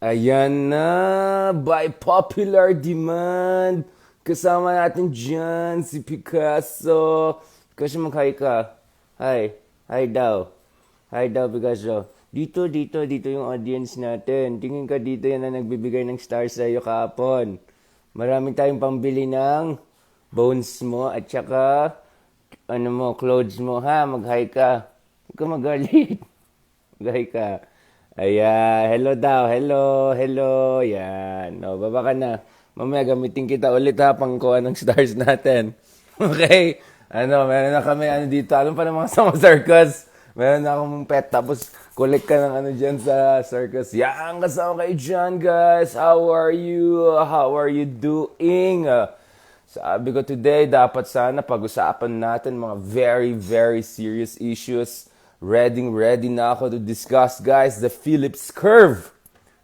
Ayan na, by popular demand. Kasama natin dyan si Picasso. Picasso, mag-hi ka. Hi. Hi daw. Hi daw, Picasso. Dito yung audience natin. Tingin ka dito yan na nagbibigay ng stars sa iyo kahapon. Marami tayong pambili ng bones mo at saka clothes mo ha. Mag-hi ka. Huwag ka magalit. Mag-hi ka. Ayan, hello daw, hello, yan. O, baba ka na. Mamaya gamitin kita ulit ha, pangkuha ng stars natin. Okay? Meron na kami, dito, alam pa ng mga sa circus. Meron na akong pet, tapos collect ka ng dyan sa circus. Yan, kasama kayo dyan, guys. How are you? How are you doing? Sabi ko today, dapat sana pag-usapan natin mga very, very serious issues. Ready na ako to discuss, guys, the Phillips Curve.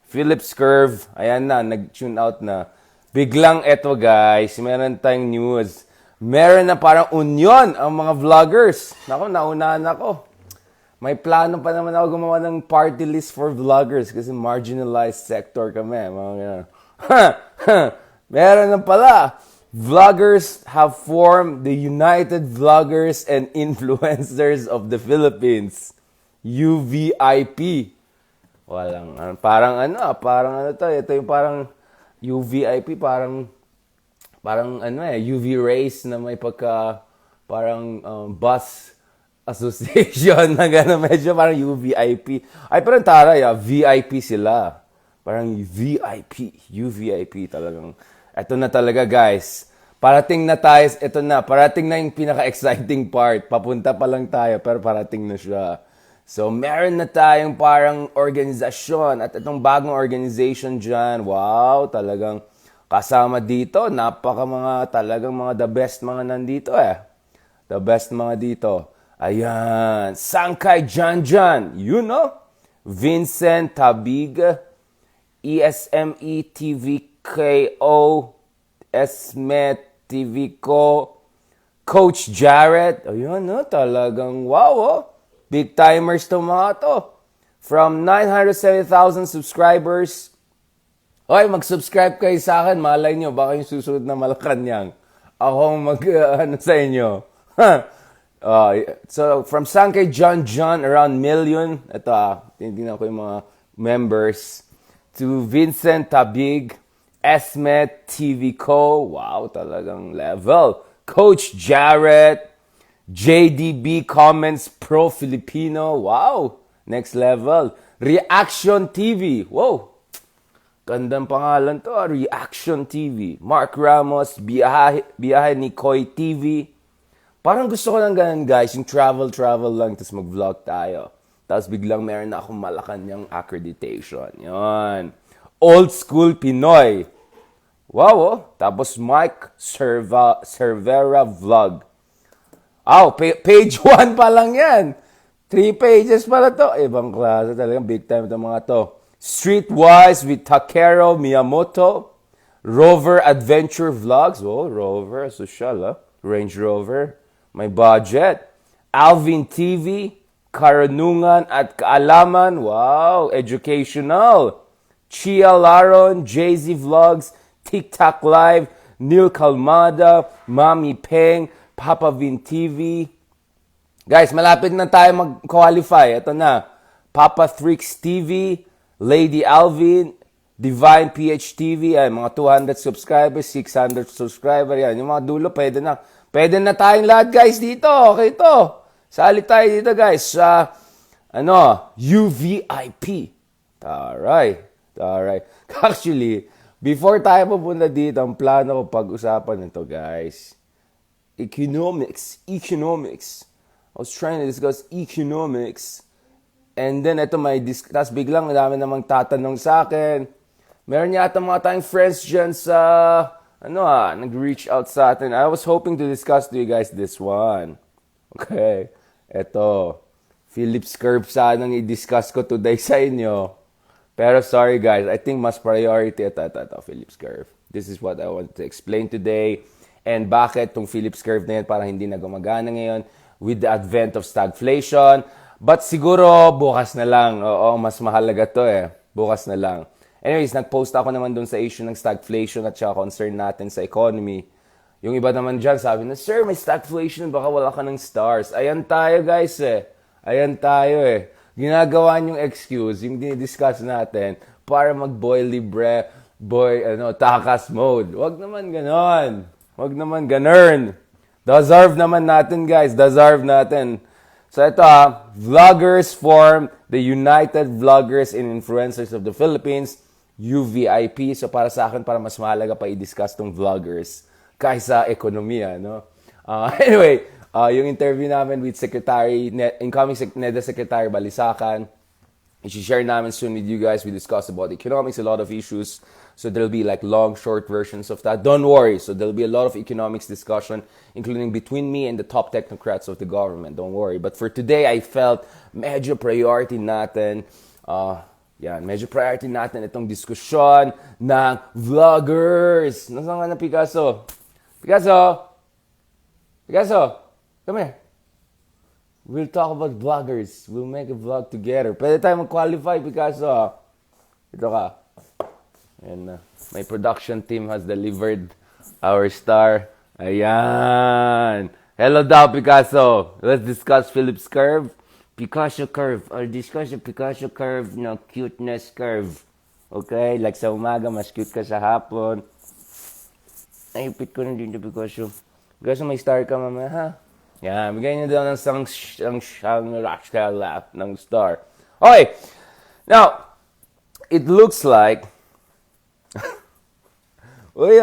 Phillips Curve, ayan na, nag-tune out na. Biglang eto, guys, meron tayong news. Meron na parang union ang mga vloggers. Naku, naunahan ako. May plano pa naman ako gumawa ng party list for vloggers kasi marginalized sector kami. Mga ganun. Meron na pala. Vloggers have formed the United Vloggers and Influencers of the Philippines. UVIP. Parang to. Ito yung parang UVIP, parang UV rays na may bus association na gano'n, medyo parang UVIP. Ay, parang taray, VIP sila. Parang VIP, UVIP talagang. Ito na talaga, guys. Parating na tayo, parating na yung pinaka-exciting part. Papunta pa lang tayo, pero parating na siya. So, meron na tayong parang organisasyon. At itong bagong organization dyan, wow, talagang kasama dito. Talagang mga the best mga nandito The best mga dito. Ayan, Sangkay Janjan, Vincent Tabig, ESME TVKO, Esmet TVKO, Coach Jarrett. Ayun, talagang wow, big timers to mga to. From 970,000 subscribers. Hoy, mag-subscribe kayo sa akin. Malay nyo, baka yung susunod na Malacanang. Ako sa inyo. So, from Sangkay John, around million. Ito tingnan ko yung mga members. To Vincent Tabig, Esmet TVKO. Wow, talagang level. Coach Jarrett, JDB Comments Pro Filipino. Wow, next level. Reaction TV. Wow, gandang pangalan to. Reaction TV. Mark Ramos, Biyahe ni Koy TV. Parang gusto ko lang ganun, guys. Yung travel lang, tapos mag-vlog tayo. Tapos biglang meron na akong Malacanang accreditation. Yan. Old School Pinoy. Wow, Tapos Mike Cervera Vlog. Page 1 pa lang yan. 3 pages pala to. Ibang klase talagang big time itong mga to. Streetwise with Takeru Miyamoto. Rover Adventure Vlogs. Oh, Rover. Social, Range Rover. May budget. Alvin TV. Karunungan at Kaalaman. Wow, educational. Chia Laron, Jay-Z Vlogs, TikTok Live, Neil Calmada, Mami Peng, Papa Vin TV. Guys, malapit na tayo mag-qualify. Ito na. Papa Freaks TV, Lady Alvin, Divine PH TV, mga 200 subscribers, 600 subscribers, yan. Yung mga dulo, pwede na. Pwede na tayong lahat, guys, dito. Okay to. Sali tayo dito, guys. Sa, UVIP. Alright. Actually, before tayo pupunta dito, ang plano ko pag-usapan nito, guys. Economics. I was trying to discuss economics. And then, ito tapos biglang dami namang tatanong sa akin. Meron yata mga tayong friends dyan sa, nag-reach out sa atin. I was hoping to discuss to you guys this one. Okay. Ito. Phillips Curve sanang i-discuss ko today sa inyo. Pero sorry guys, I think mas priority ito, Phillips Curve. This is what I want to explain today. And bakit tong Phillips Curve na yan parang hindi na gumagana ngayon with the advent of stagflation. But siguro bukas na lang. Oo, mas mahalaga to Bukas na lang. Anyways, nag-post ako naman dun sa issue ng stagflation at saka concern natin sa economy. Yung iba naman dyan sabi na, Sir, may stagflation, baka wala ka ng stars. Ayan tayo guys eh. Ayan tayo eh. Ginagawa niyong excuse, yung dinidiscuss natin, para mag-boy libre, takas mode. Wag naman ganon. Wag naman ganern. Deserve naman natin guys, deserve natin. So ito Vloggers form the United Vloggers and Influencers of the Philippines, UVIP. So para sa akin, para mas mahalaga pa i-discuss tong vloggers kaysa ekonomiya, no? Anyway, yung interview namin with incoming NEDA Secretary Balisacan, i-share namin soon with you guys. We discussed about economics, a lot of issues. So there'll be like long, short versions of that. Don't worry. So there'll be a lot of economics discussion, including between me and the top technocrats of the government. Don't worry. But for today, I felt medyo priority natin, medyo priority natin itong diskusyon ng vloggers. Nasaan nga na Picasso? Picasso? Come here. We'll talk about vloggers. We'll make a vlog together. Pwede tayo mag-qualify, Picasso. Ito ka. And my production team has delivered our star. Ayan. Hello daw, Picasso. Let's discuss Phillips curve. Picasso curve. Or discuss the Picasso curve, cuteness curve. Okay? Like sa umaga, mas cute ka sa hapon. Naipit ko na din to Picasso. Picasso, may star ka mamaya, ha? Yan. Bigay niyo daw ng ng star. Okay. Now, it looks like Uy,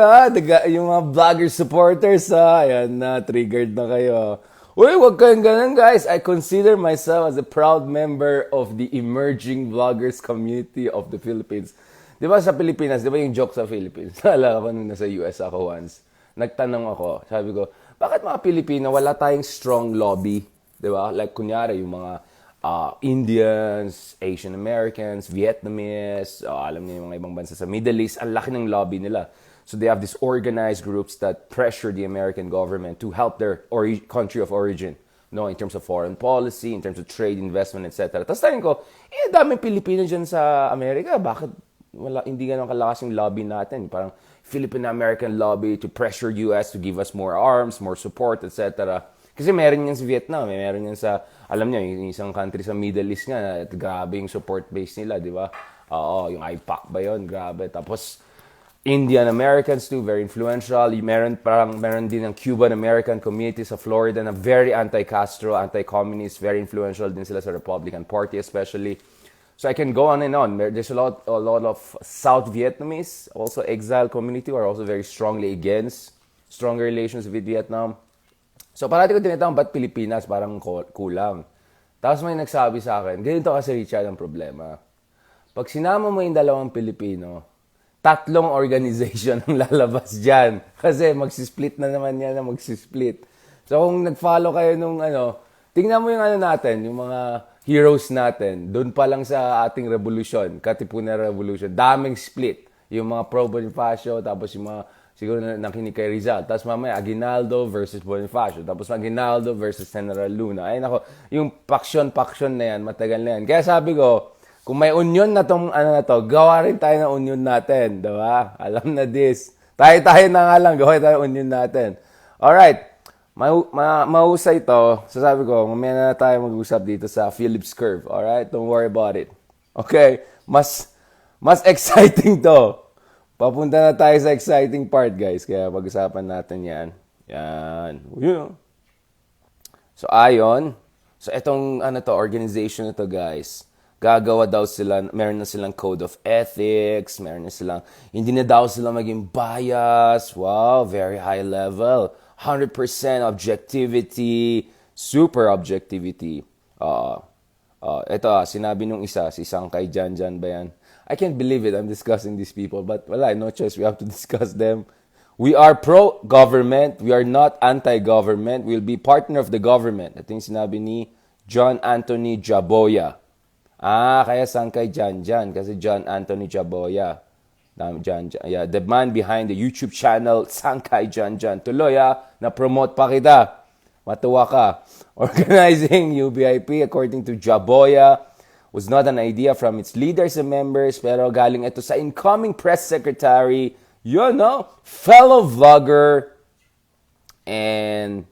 yung mga vlogger supporters, ayan na, triggered na kayo. Uy, wag kayong ganun, guys. I consider myself as a proud member of the emerging vloggers community of the Philippines. Di ba sa Pilipinas, di ba yung joke sa Philippines? Naalala ko nung nasa US ako once. Nagtanong ako, sabi ko, bakit mga Pilipino wala tayong strong lobby? Di ba? Like, kunyari, yung mga Indians, Asian Americans, Vietnamese, alam niyo yung mga ibang bansa sa Middle East, ang laki ng lobby nila. So they have these organized groups that pressure the American government to help their country of origin, in terms of foreign policy, in terms of trade, investment, etc. Tapos tayo ko, daming Pilipino dyan sa Amerika, bakit hindi ganun kalakas yung lobby natin? Parang Philippine-American lobby to pressure US to give us more arms, more support, etc. Kasi meron yan sa Vietnam, meron yan sa, alam niyo, yung isang country sa Middle East nga, grabe yung support base nila, di ba? Yung IPAC ba yun? Grabe. Tapos, Indian Americans too, very influential. Meron din ng Cuban American community sa Florida na very anti-Castro, anti-communist, very influential din sila sa Republican Party especially. So I can go on and on. There's a lot of South Vietnamese, also exile community, who are also very strongly against stronger relations with Vietnam. So parati ko tinatawag, ba't Pilipinas parang kulang? Tapos may nagsabi sa akin, ganito kasi Richard ang problema. Pag sinama mo yung dalawang Pilipino, 3 organization ang lalabas dyan. Kasi magsisplit na naman yan na magsisplit. So kung nag-follow kayo nung tingnan mo yung natin, yung mga heroes natin, doon pa lang sa ating revolution, Katipunan Revolution, daming split. Yung mga pro-Bonifacio, tapos yung mga siguro nakinig kay Rizal. Tapos mamaya, Aguinaldo versus Bonifacio. Tapos Aguinaldo versus General Luna. Ay nako, yung paksyon na yan, matagal na yan. Kaya sabi ko, kung may union na tong gawa rin tayo ng union natin, diba? Alam na this. Tayo na nga lang, gawa tayo union natin. Alright, mahusay to. So sabi ko, mamaya na tayo mag-usap dito sa Phillips curve. Alright, don't worry about it. Okay, mas exciting to. Papunta na tayo sa exciting part, guys. Kaya pag-usapan natin yan. Yan. So ayon. So itong organization na to, guys, gagawa daw sila, meron na silang code of ethics, meron na silang, hindi na daw sila maging bias. Wow, very high level. 100% objectivity, super objectivity. Ito, sinabi nung isa, si Sangkay Janjan ba yan? I can't believe it, I'm discussing these people, but wala, no choice, we have to discuss them. We are pro-government, we are not anti-government, we'll be partner of the government. Ito yung sinabi ni John Anthony Jaboya. Kaya Sangkay Janjan kasi John Anthony Jaboya. Yeah, the man behind the YouTube channel Sangkay Janjan. Tuloy na-promote pa kita. Matuwa ka. Organizing UBIP according to Jaboya was not an idea from its leaders and members, pero galing ito sa incoming press secretary, fellow vlogger, and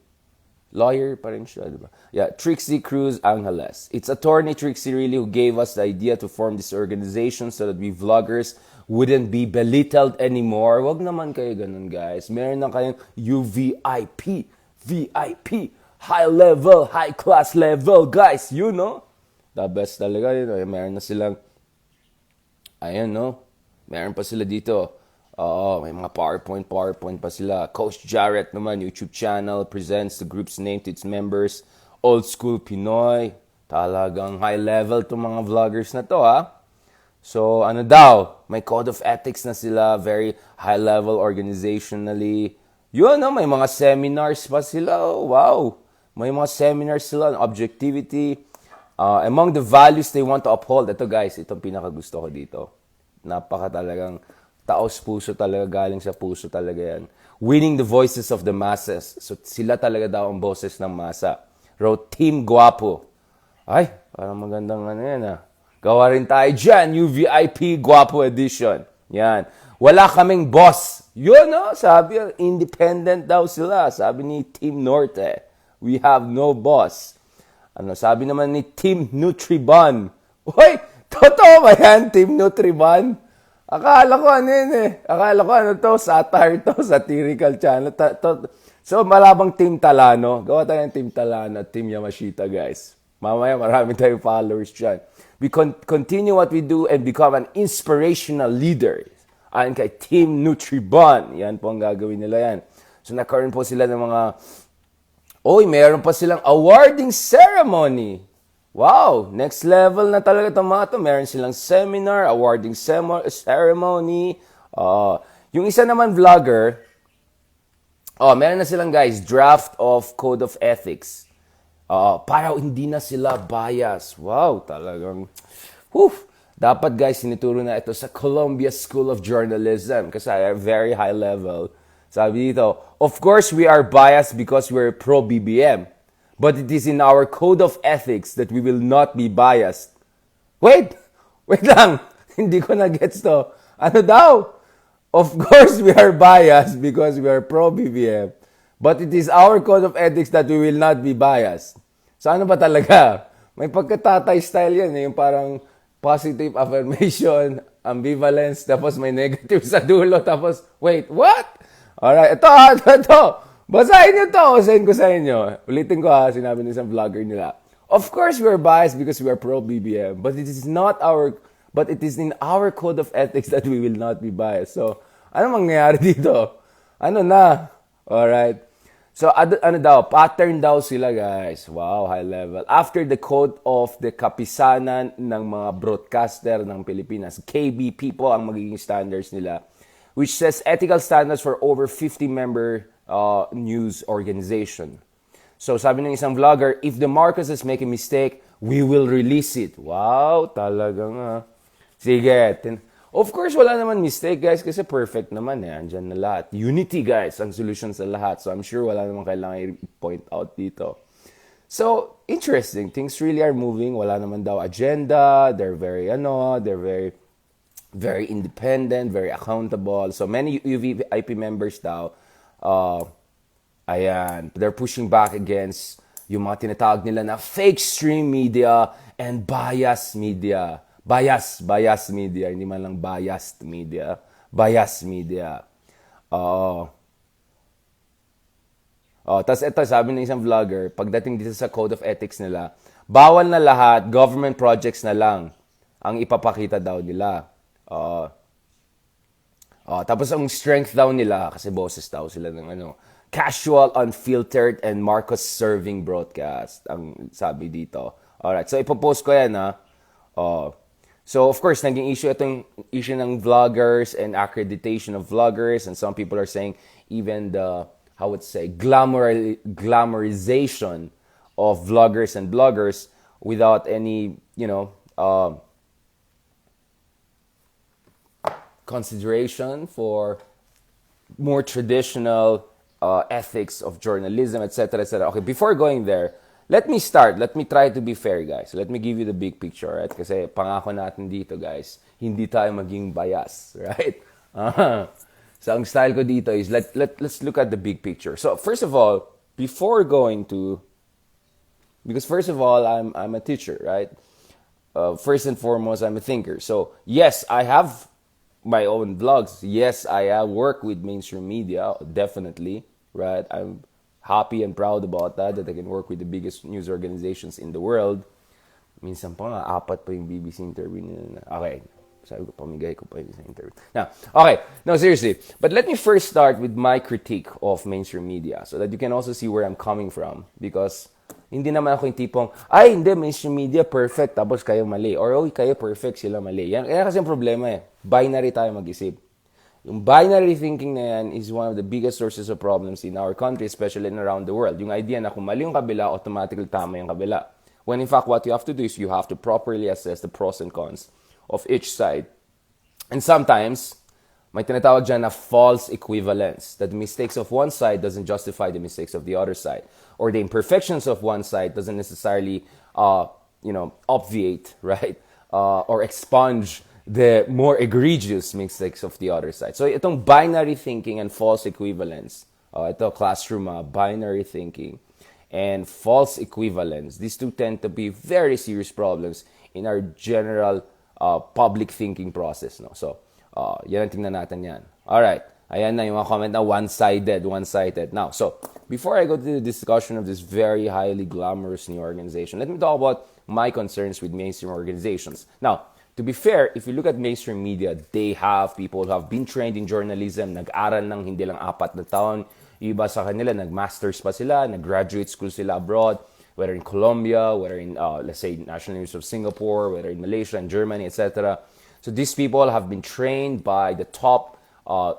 lawyer pa rin siya, diba? Yeah, Trixie Cruz Angeles. It's attorney Trixie really who gave us the idea to form this organization so that we vloggers wouldn't be belittled anymore. Wag naman kayo ganun, guys. Meron na kayong UVIP, VIP, high level, high class level, guys. The best talaga. Meron na silang, meron pa sila dito. May mga PowerPoint pa sila. Coach Jarrett naman, YouTube channel, presents the group's name to its members. Old school Pinoy. Talagang high level itong mga vloggers na to, ha? So, may code of ethics na sila. Very high level organizationally. May mga seminars pa sila. Wow! May mga seminars sila on objectivity. Among the values they want to uphold. Ito guys, itong pinakagusto ko dito. Napaka talagang taos-puso talaga, galing sa puso talaga yan. Winning the voices of the masses. So, sila talaga daw ang boses ng masa. Wrote Team Guapo. Ay, parang magandang yan Gawa rin tayo dyan, UVIP Guapo Edition. Yan. Wala kaming boss. Sabi, independent daw sila. Sabi ni Team Norte. We have no boss. Sabi naman ni Team Nutribon. Uy, totoo ba yan, Team Nutribon? Akala ko satire to, satirical channel. So, malabang Team Talano. Gawa tayo ng Team Talano at Team Yamashita, guys. Mamaya, marami tayong followers dyan. We continue what we do and become an inspirational leader. Ayon kay Team Nutribon. Yan po ang gagawin nila yan. So, nagkaroon po sila ng mga... meron pa silang awarding ceremony. Wow, next level na talaga itong mga ito. Meron silang seminar, awarding ceremony. Yung isa naman vlogger, meron na silang guys, draft of code of ethics. Para hindi na sila bias. Wow, talagang, dapat guys, sinituro na ito sa Columbia School of Journalism kasi very high level. Sabi dito, of course we are biased because we're pro-BBM. But it is in our code of ethics that we will not be biased. Wait lang. Hindi ko na-gets to. Ano daw? Of course, we are biased because we are pro-BBM. But it is our code of ethics that we will not be biased. So ano ba talaga? May pagkatatay style yan. Yung parang positive affirmation, ambivalence, tapos may negative sa dulo, tapos, wait, what? Alright, ito. Basahin nyo to. Send ko sa inyo. Ulitin ko sinabi ng isang vlogger nila. Of course, we are biased because we are pro-BBM. But it is in our code of ethics that we will not be biased. So, ano mangyayari dito? Ano na? Alright. So, pattern daw sila, guys. Wow, high level. After the code of the kapisanan ng mga broadcaster ng Pilipinas, KBP po ang magiging standards nila, which says ethical standards for over 50-member news organization. So, sabi ng isang vlogger, if the Marcoses make a mistake, we will release it. Wow, talagang sige. Of course, wala naman mistake, guys, kasi perfect naman andyan na lahat. Unity, guys, ang solution sa lahat. So, I'm sure wala naman kailangan i-point out dito. So, interesting. Things really are moving. Wala naman daw agenda. They're very very independent, very accountable. So, many UVIP members daw, they're pushing back against yung mga tinatawag nila na fake stream media and bias media. Bias media, hindi man lang biased media. Bias media. Tapos ito, sabi ng isang vlogger, pagdating dito sa code of ethics nila, bawal na lahat, government projects na lang ang ipapakita daw nila. Tapos ang strength daw nila, kasi boses daw sila ng casual, unfiltered, and Marcos-serving broadcast, ang sabi dito. Alright, so ipopost ko yan So, of course, naging itong issue ng vloggers and accreditation of vloggers, and some people are saying even the, glamorization of vloggers and bloggers without any, consideration for more traditional ethics of journalism, etc., etc. Okay, before going there, let me start. Let me try to be fair, guys. Let me give you the big picture, right? Kasi pangako natin dito, guys, hindi tayo maging bias, right? So, ang style ko dito is, let's look at the big picture. So, first of all, before going to, because first of all, I'm a teacher, right? First and foremost, I'm a thinker. So, yes, I have my own vlogs. Yes, I work with mainstream media, definitely, right? I'm happy and proud about that I can work with the biggest news organizations in the world. Minsan pa nga, 4 pa yung BBC interview nila. Okay, sabi ko, pamigay ko pa yung sa interview. Now, okay, no, seriously. But let me first start with my critique of mainstream media so that you can also see where I'm coming from. Because hindi naman ako yung tipong, ay, hindi, mainstream media, perfect, tapos kayo mali. Or, oh, kayo perfect, sila mali. Yan kasi yung problema eh. Binary tayo mag-isip. Yung binary thinking na yan is one of the biggest sources of problems in our country, especially and around the world. Yung idea na kung mali yung kabila, automatically tama yung kabila. When in fact, what you have to do is you have to properly assess the pros and cons of each side. And sometimes, may tinatawag dyan na false equivalence, that the mistakes of one side doesn't justify the mistakes of the other side. Or the imperfections of one side doesn't necessarily, obviate, right? Or expunge the more egregious mistakes of the other side. So itong binary thinking and false equivalence, ito classroom, binary thinking and false equivalence, these two tend to be very serious problems in our general public thinking process. No? So, yan ang tingnan natin yan. Alright, ayan na yung mga comment na one-sided. Now, so, before I go to the discussion of this very highly glamorous new organization, let me talk about my concerns with mainstream organizations. Now, to be fair, if you look at mainstream media, they have people who have been trained in journalism, nag-aral ng hindi lang 4 na taon. Yung iba sa kanila, nag-masters pa sila, nag-graduate school sila abroad, whether in Colombia, whether in, let's say, National University of Singapore, whether in Malaysia and Germany, etc. So these people have been trained by the top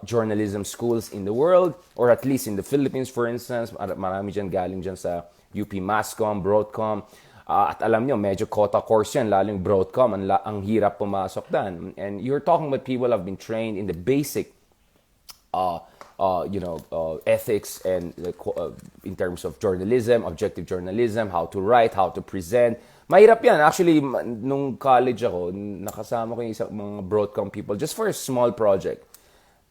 journalism schools in the world, or at least in the Philippines, for instance. Marami dyan galing dyan sa UP Mascom, Broadcom. At alam nyo, medyo quota course yan, lalo yung Broadcom, ang hirap pumasok dan. And you're talking about people who have been trained in the basic, ethics and in terms of journalism, objective journalism, how to write, how to present. Mahirap yan. Actually, nung college ako, nakasama ko yung isang mga Broadcom people just for a small project.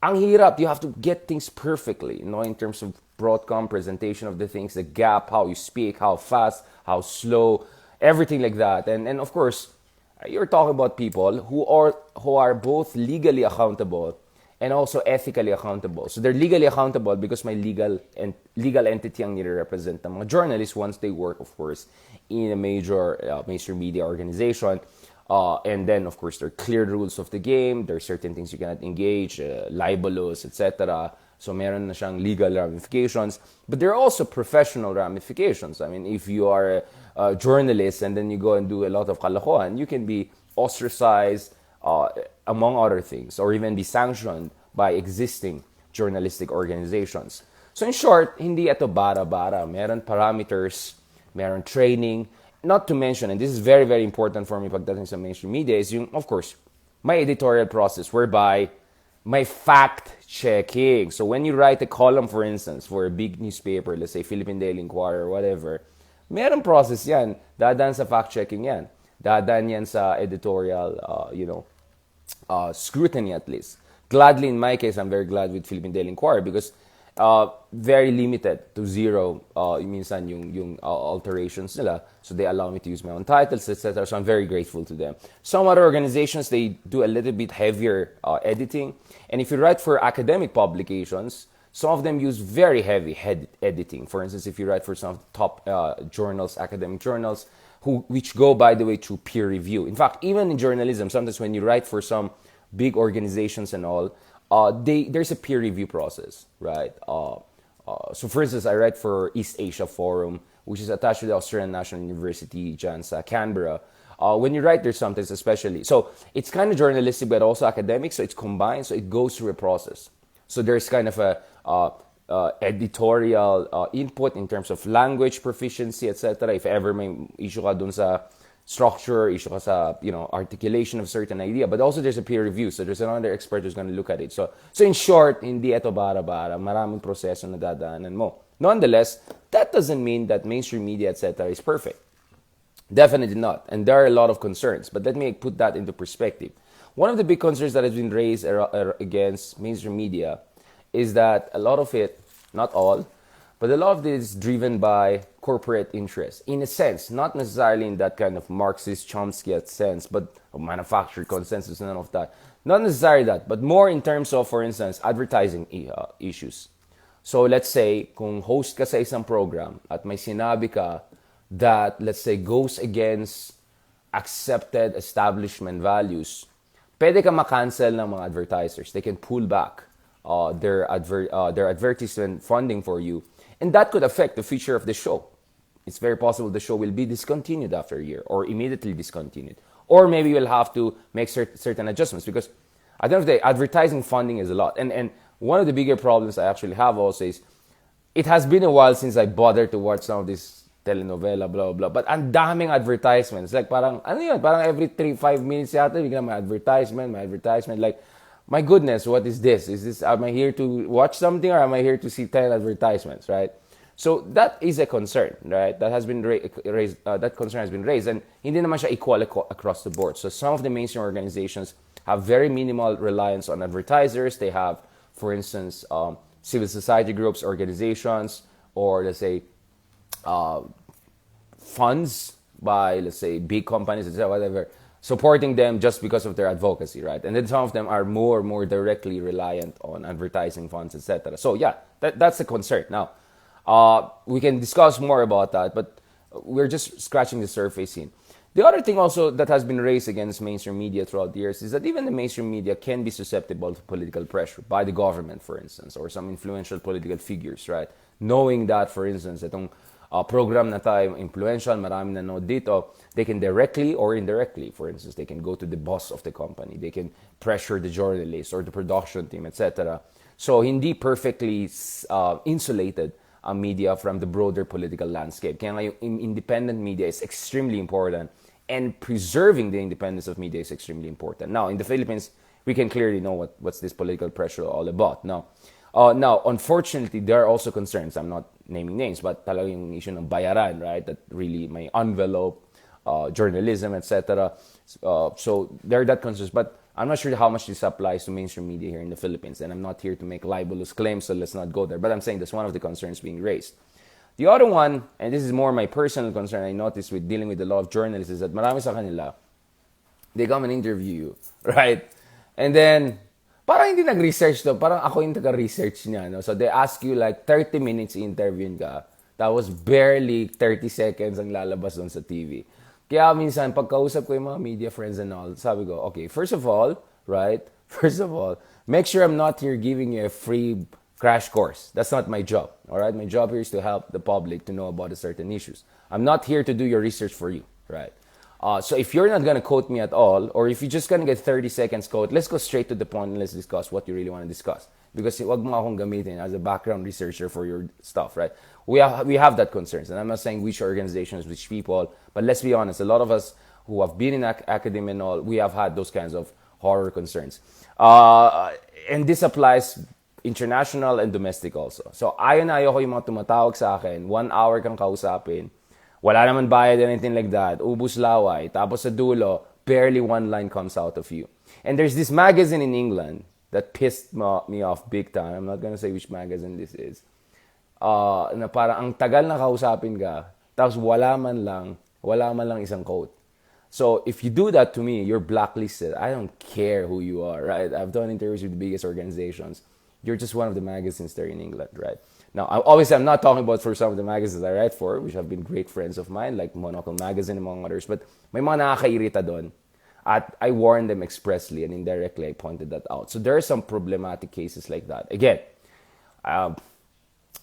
Ang hirap, you have to get things perfectly, in terms of Broadcom presentation of the things, the gap, how you speak, how fast, how slow, everything like that. And of course, you're talking about people who are both legally accountable and also ethically accountable. So they're legally accountable because may legal entity ang nire-represent ng mga journalists once they work, of course, in a major mainstream media organization. And then, of course, there are clear rules of the game. There are certain things you cannot engage, libelous, etc. So meron na siyang legal ramifications. But there are also professional ramifications. I mean, if you are a journalist and then you go and do a lot of kalokohan, you can be ostracized, among other things, or even be sanctioned by existing journalistic organizations. So in short, hindi ito bara-bara. Meron parameters, meron training. Not to mention, and this is very, very important for me pagdating sa mainstream media, is yung, of course, my editorial process whereby my fact-checking. So when you write a column, for instance, for a big newspaper, let's say Philippine Daily Inquirer or whatever, meron process yan. Dadaan sa fact-checking yan. Dadaan yan sa editorial, scrutiny at least. Gladly, in my case, I'm very glad with Philippine Daily Inquirer because very limited to zero minsan yung alterations nila. So they allow me to use my own titles, etc. So I'm very grateful to them. Some other organizations, they do a little bit heavier editing. And if you write for academic publications, some of them use very heavy editing. For instance, if you write for some of the top journals, academic journals, which go, by the way, through peer review. In fact, even in journalism, sometimes when you write for some big organizations and all, there's a peer review process, right? So for instance, I write for East Asia Forum, which is attached to the Australian National University, dyan sa Canberra. When you write, there's sometimes especially. So it's kind of journalistic, but also academic, so it's combined, so it goes through a process. So there's kind of a editorial input in terms of language proficiency, etc. If ever may issue ka dun sa structure, issue ka sa, articulation of certain idea. But also there's a peer review. So there's another expert who's going to look at it. So in short, hindi ito bara-bara. Maraming proseso na dadaanan mo. Nonetheless, that doesn't mean that mainstream media, etc., is perfect. Definitely not. And there are a lot of concerns. But let me put that into perspective. One of the big concerns that has been raised against mainstream media is that a lot of it, not all, but a lot of it is driven by corporate interests. In a sense, not necessarily in that kind of Marxist Chomsky sense, but manufactured consensus and none of that. Not necessarily that, but more in terms of, for instance, advertising issues. So let's say, kung host ka sa isang program at may sinabi ka that, let's say, goes against accepted establishment values, pwede ka ma-cancel ng mga advertisers. They can pull back their advertisement funding for you. And that could affect the future of the show. It's very possible the show will be discontinued after a year or immediately discontinued. Or maybe you'll have to make certain adjustments because at the end of the day, advertising funding is a lot. And one of the bigger problems I actually have also is it has been a while since I bothered to watch some of these telenovela, blah, blah, blah. But ang daming advertisements. Like parang, ano yun? Parang every 3-5 minutes yata, bigla may advertisement. Like, my goodness, what is this? Am I here to watch something or am I here to see 10 advertisements, right? So that is a concern, right? That has been raised. That concern has been raised, and hindi naman siya equal across the board. So some of the mainstream organizations have very minimal reliance on advertisers. They have, for instance, civil society groups, organizations, or let's say funds by, let's say, big companies, etc., whatever, supporting them just because of their advocacy, right? And then some of them are more directly reliant on advertising funds, etc. So yeah, that's a concern. Now, we can discuss more about that, but we're just scratching the surface here. The other thing also that has been raised against mainstream media throughout the years is that even the mainstream media can be susceptible to political pressure by the government, for instance, or some influential political figures, right? Knowing that, for instance, itong program na tayo, influential, marami nanood dito, they can directly or indirectly, for instance, they can go to the boss of the company, they can pressure the journalist or the production team, etc. So hindi perfectly insulated ang media from the broader political landscape. Kaya nga yung independent media is extremely important, and preserving the independence of media is extremely important. Now, in the Philippines, we can clearly know what's this political pressure all about. Now, unfortunately, there are also concerns. I'm not naming names, but talaga yung issue ng bayaran, right? That really may envelope journalism, etc. So there are that concerns, but I'm not sure how much this applies to mainstream media here in the Philippines, and I'm not here to make libelous claims, so let's not go there. But I'm saying that's one of the concerns being raised. The other one, and this is more my personal concern, I noticed with dealing with a lot of journalists, is that marami sa kanila, they come and interview you, right? And then, parang hindi nag-research to, parang ako yung taga-research niya, no? So they ask you like 30 minutes interviewin ka, that was barely 30 seconds ang lalabas doon sa TV. Kaya minsan, pagkausap ko yung mga media friends and all, sabi ko, okay, first of all, make sure I'm not here giving you a free crash course. That's not my job, all right? My job here is to help the public to know about certain issues. I'm not here to do your research for you, right? So if you're not going to quote me at all, or if you're just going to get 30 seconds quote, let's go straight to the point and let's discuss what you really want to discuss. Because wag mo akong gamitin as a background researcher for your stuff, right? We have that concerns. And I'm not saying which organizations, which people, but let's be honest, a lot of us who have been in academia and all, we have had those kinds of horror concerns. And this applies international and domestic also. So ayon na ayoko yung mga tumatawag sa akin, 1 hour kang kausapin, wala naman bayad, anything like that, ubus laway, tapos sa dulo, barely one line comes out of you. And there's this magazine in England that pissed me off big time. I'm not gonna say which magazine this is. Na parang ang tagal na kausapin ka, tapos wala man lang isang quote. So if you do that to me, you're blacklisted. I don't care who you are, right? I've done interviews with the biggest organizations. You're just one of the magazines there in England, right? Now, obviously, I'm not talking about for some of the magazines I write for, which have been great friends of mine, like Monocle Magazine, among others. But may mga nakakairita doon. At I warned them expressly and indirectly, I pointed that out. So there are some problematic cases like that. Again, I'm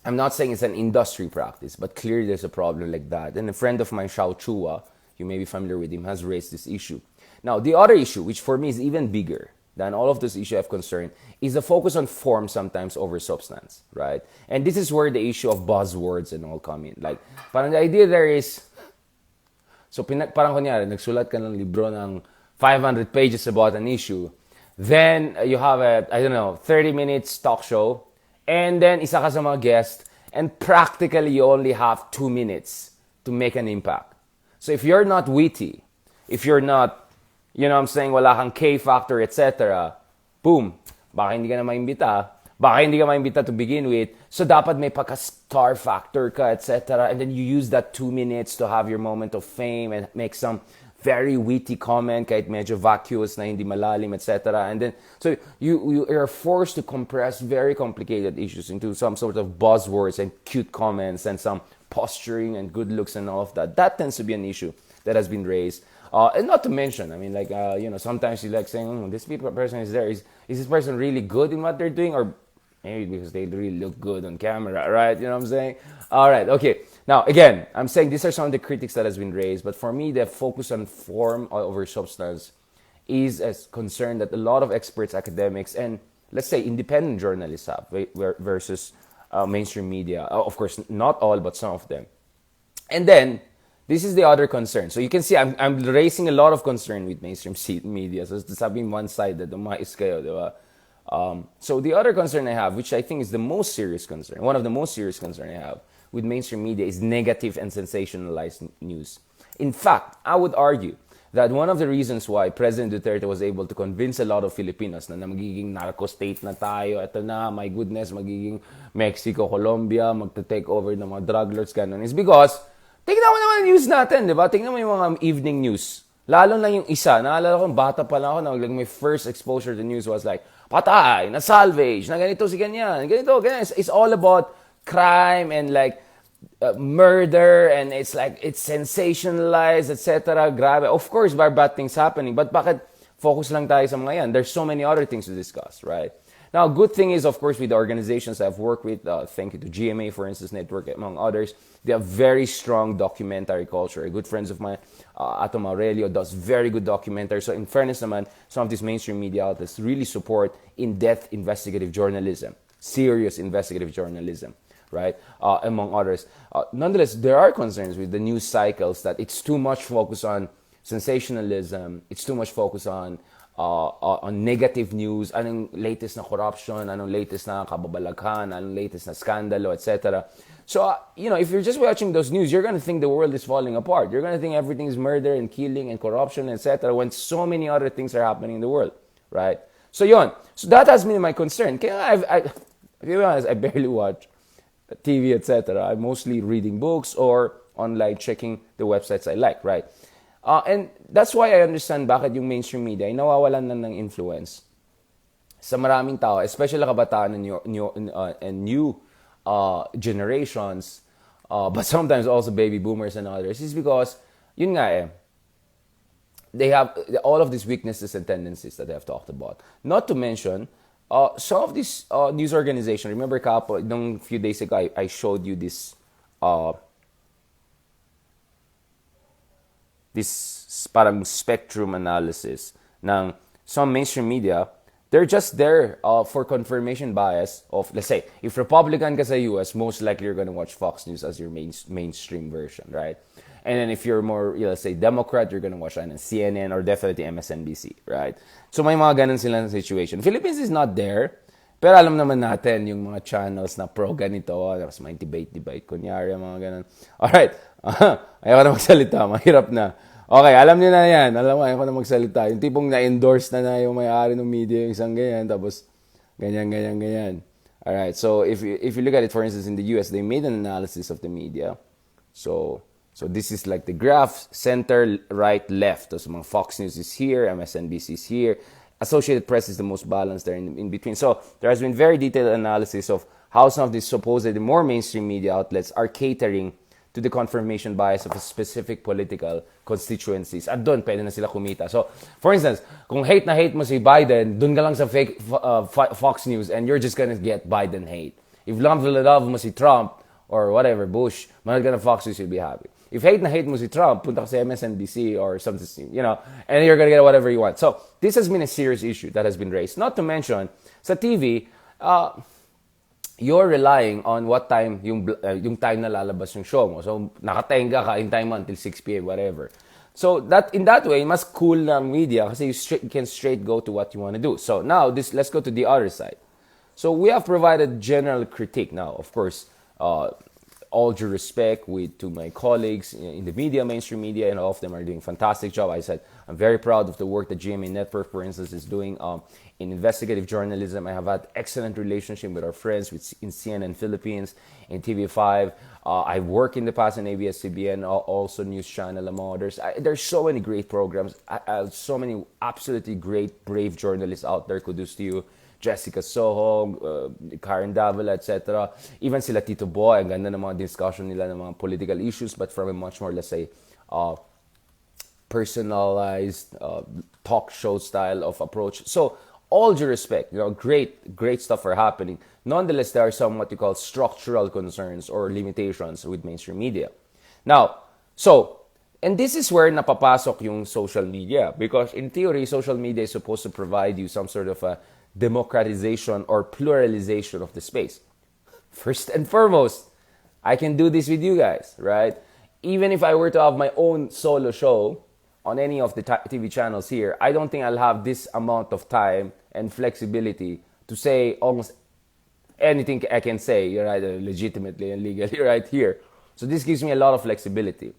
not saying it's an industry practice, but clearly there's a problem like that. And a friend of mine, Xiao Chua, you may be familiar with him, has raised this issue. Now, the other issue, which for me is even bigger than all of those issues I've concerned, is the focus on form sometimes over substance, right? And this is where the issue of buzzwords and all come in. Like, parang the idea there is, so parang kunyari, nagsulat ka ng libro ng 500 pages about an issue, then you have a, 30 minutes talk show, and then isa ka sa mga guest, And practically, you only have 2 minutes to make an impact. So if you're not witty, if you're not, you know what I'm saying, wala kang K-factor, etc., boom, baka hindi ka na maimbita. Baka hindi ka maimbita to begin with. So dapat may pagka-star factor ka, etc. And then you use that 2 minutes to have your moment of fame and make some very witty comment, kahit medyo vacuous na hindi malalim, etc. And then, so you are forced to compress very complicated issues into some sort of buzzwords and cute comments and some posturing and good looks and all of that. That tends to be an issue that has been raised. And not to mention, I mean, like, sometimes you like saying, this person is there. Is this person really good in what they're doing? Or maybe because they really look good on camera, right? You know what I'm saying? All right, okay. Now, again, I'm saying these are some of the critics that has been raised. But for me, the focus on form over substance is a concern that a lot of experts, academics, and let's say independent journalists have versus mainstream media. Of course, not all, but some of them. And then, this is the other concern. So you can see I'm raising a lot of concern with mainstream media. So sabing one-sided, umais kayo, di ba? So the other concern I have, which I think is the most serious concern, one of the most serious concern I have with mainstream media, is negative and sensationalized news. In fact, I would argue that one of the reasons why President Duterte was able to convince a lot of Filipinos na magiging narco state na tayo, eto na, my goodness, magiging Mexico, Colombia, magta-take over ng mga drug lords, ganun, is because, tingnan mo naman yung news natin, di ba? Tingnan mo yung mga evening news. Lalo lang yung isa. Naalala ko, bata pa lang ako, na my first exposure to news was like, patay, na-salvage, na ganito si ganyan, ganito, ganyan. It's all about crime and like murder, and it's like, it's sensationalized, etc. Grabe. Of course, bad things happening, but bakit focus lang tayo sa mga yan? There's so many other things to discuss, right? Now, good thing is, of course, with the organizations I've worked with, thank you to GMA, for instance, Network, among others, they have very strong documentary culture. Good friends of mine, Atom Aurelio, does very good documentary. So in fairness naman, some of these mainstream media outlets really support in-depth investigative journalism, serious investigative journalism, right, among others. Nonetheless, there are concerns with the news cycles that it's too much focus on sensationalism, it's too much focus on negative news, anong latest na corruption, anong latest na kababalaghan, anong latest na skandalo, etc. So, if you're just watching those news, you're going to think the world is falling apart. You're going to think everything is murder and killing and corruption, etc. when so many other things are happening in the world, right? So, yun. So, that has been my concern. Kaya to be honest, I barely watch TV, etc. I'm mostly reading books or online checking the websites I like, right? And that's why I understand bakit yung mainstream media ay nawawalan na ng influence sa maraming tao, especially kabataan and new generations, but sometimes also baby boomers and others, is because, yun nga they have all of these weaknesses and tendencies that they have talked about. Not to mention, some of these news organizations, remember Kapo, nung few days ago, I showed you this parang spectrum analysis ng some mainstream media. They're just there for confirmation bias of, let's say, if Republican ka sa US, most likely you're gonna watch Fox News as your mainstream version, right? And then if you're more, let's say, Democrat, you're gonna watch CNN or definitely MSNBC, right? So may mga ganun silang situation. Philippines is not there, pero alam naman natin yung mga channels na pro ganito, tapos may debate, kunyari, mga ganun. Alright, ayaw na magsalita, mahirap na. Okay, alam niyo na yan. Alam mo, ayaw na magsalita. Yung tipong na-endorse na yung may-ari ng media, yung isang ganyan, tapos ganyan. Alright, so if you look at it, for instance, in the US, they made an analysis of the media. So this is like the graph, center, right, left. So mga Fox News is here, MSNBC is here. Associated Press is the most balanced there in between. So there has been very detailed analysis of how some of these supposedly more mainstream media outlets are catering to the confirmation bias of a specific political constituencies. At doon, pwede na sila kumita. So, for instance, kung hate na hate mo si Biden, doon ka lang sa fake Fox News and you're just gonna get Biden hate. If love mo si Trump or whatever, Bush, manood ka ng Fox News, you'll be happy. If hate na hate mo si Trump, punta ka sa MSNBC or something, and you're gonna get whatever you want. So, this has been a serious issue that has been raised. Not to mention, sa TV, you're relying on what time, yung time na lalabas yung show mo. So, nakatenga ka, hintayin mo until 6 p.m., whatever. So, that in that way, mas cool ng media kasi you can straight go to what you want to do. So, now, let's go to the other side. So, we have provided general critique now. Of course, Uh, all due respect to my colleagues in the media, mainstream media, and all of them are doing a fantastic job. I said I'm very proud of the work that GMA Network, for instance, is doing in investigative journalism. I have had excellent relationship with our friends in CNN Philippines, in TV5. I work in the past in ABS-CBN, also News Channel, among others. There's so many great programs, so many absolutely great, brave journalists out there. Kudos to you. Jessica Soho, Karen Davila, etc. Even sila Tito Boy, ang ganda ng mga discussion nila ng mga political issues, but from a much more, let's say, personalized talk show style of approach. So, all due respect, great stuff are happening. Nonetheless, there are some what you call structural concerns or limitations with mainstream media. Now, and this is where napapasok yung social media, because in theory, social media is supposed to provide you some sort of a democratization or pluralization of the space. First and foremost, I can do this with you guys, right? Even if I were to have my own solo show on any of the TV channels here, I don't think I'll have this amount of time and flexibility to say almost anything I can say, right, legitimately and legally right here. So this gives me a lot of flexibility.